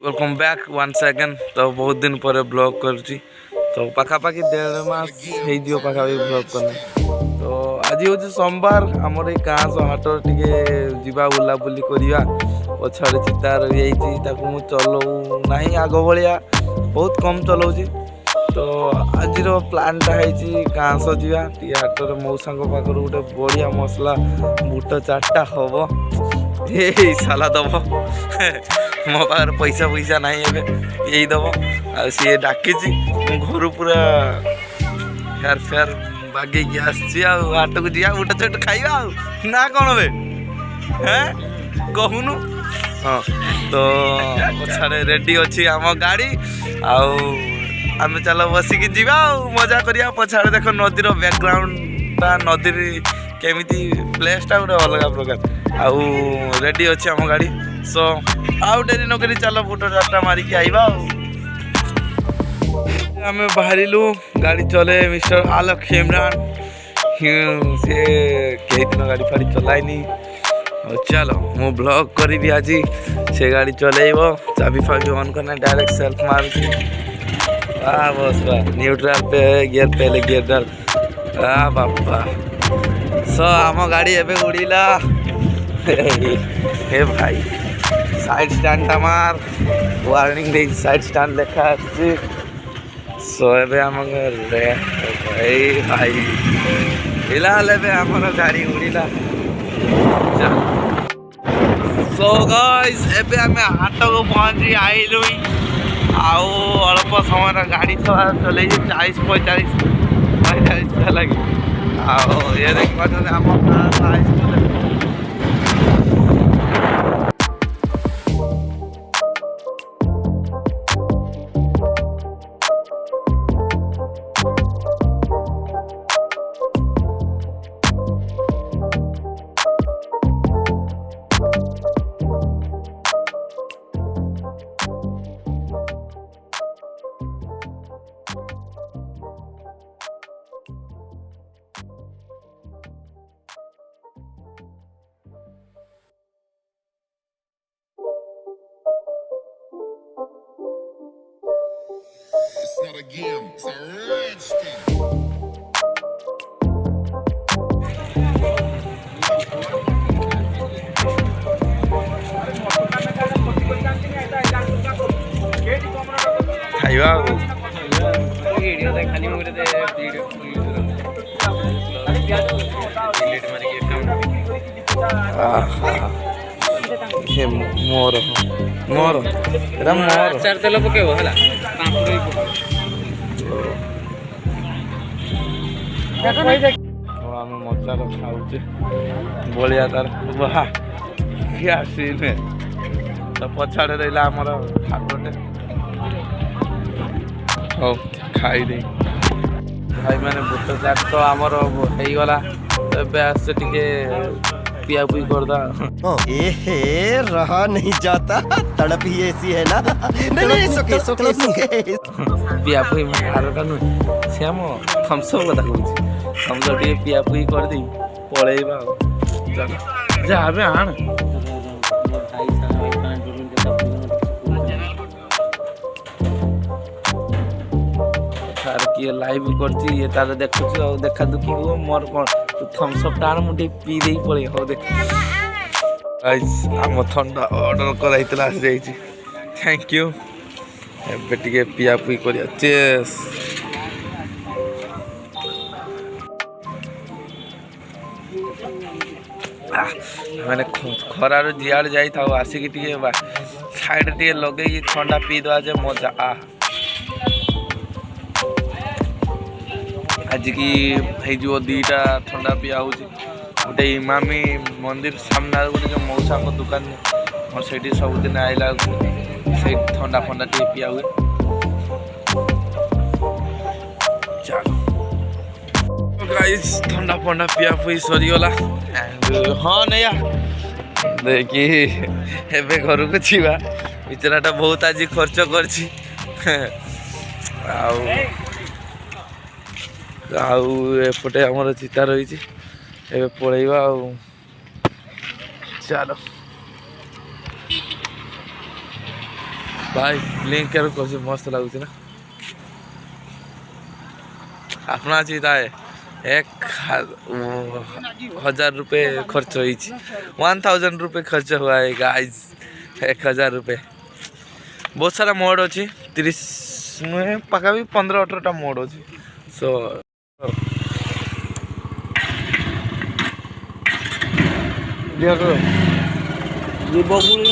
Welcome back once again. तो बहुत दिन पर ब्लॉग करुँची तो पाखापाखि 1.5 मास हो पाखापाखि ब्लॉग करना। तो आज हूँ सोमवार आमर ये गाँ हाट टे जा बुलाबुली करवा पछाड़े चिता रही मुझे चलाऊ ना आग भाया बहुत कम चलाऊँगी। तो आज प्लानटा है गाँ जा हाट में मौसा पाखर गोटे बढ़िया मसला बुट 4टा हम ये साला दब मो पाखे पैसा पैसा ना यही दब आ सी डाकी घर पूरा फेर फेर बागे आट को जा बुट चट खाइबा ना कौन बे हैं कहूनु। हाँ तो पछाड़े रेडी अच्छी आम गाड़ी आम चल बसिकी जी मजा करिया। पछाड़े देख नदीर बैकग्राउंडटा नदी केमिति प्लेसटा गोटे अलग प्रकार आउ रेडी अच्छे आम गाड़ी। सो आउ डेरी नकरी चल बुट 4टा मारिकी आइबा। आम बाहरिलु गाड़ी चले मिस्टर आलोक इमरान सी कई दिन गाड़ी फाड़ी चलाइनी। चलो मु ब्लॉग करी आज से गाड़ी चलेब चाबी फाबी ऑन करना डायरेक्ट सेल्फ मार बस बा न्यूट्रल पे गियर पहले गियर डाल बापा। सो आम गाड़ी एबे उड़ीला हे भाई साइड स्टैंड मार वार्निंग दे साइड स्टैंड लेखा। सो एबे आम भाई भाई फिलहाल एबे आमर गाड़ी उड़ीला। सो गाइस एबे आम हाट को पहुँची आइलु आउ अल्प समय गाड़ी चल 40-45 लगे आओ ये देख आम It's not a game, it's a rich thing. खाइबा मोर मोर एरा मोर चार तेल पकेबो हला आम मजा खाऊे बलिया तार वाह क्या सीन है। तो पछाड़े रहा आमर हाटटे हो खाई दे भाई मैंने बुट 4 तो आमर होगला। तो ए आसे टिके पिया पुई करदा ए रहा नहीं जाता तड़प ही ऐसी है ना। नहीं सोके सोके सोके पिया पुई मारटा नुहे से आम थम्सअप कथा कहूँ थम्सअप टे पिया पुई कर दी पलैबा चल जा आण तार किए लाइव करती ये तार देखुच देखा दुखी हो मोर कौन तू थम्सअप टाण मुझे पी दे पड़े हो देख आम थंडा ऑर्डर कराइला जाइए थैंक यू एबे टिके पिया पुई करिया चेस। मैंने खरार जियाड़ जाई था आसिक टे साइड टे लगे ठंडा पी दवा जे मजा आज की हो 2टा ठंडा पिया हो गोटे इमामी मंदिर सामने गोटे जो मौसा दुकान मोर से सबुदिन आइला से ठंडा फंडा टे पिया हुए। गाइस ठंडा फंडा पिया पुई सरीगला हाँ नहीं देखी एबे घर को जीवा बिचराटा बहुत आज खर्च करछि एपटे आमर चिता रही एबे पलैबा चलो भाई ब्लिंक कर कैसे मस्त लगुच ना अपना चीता है 1,000 रुपये खर्च हुई 1,000 रुपये खर्च हुआ है गाइस 1,000 रुपये बहुत सारा मोड अच्छी 30 में पका भी 15-18टा मोड अच्छी सो ये बबुल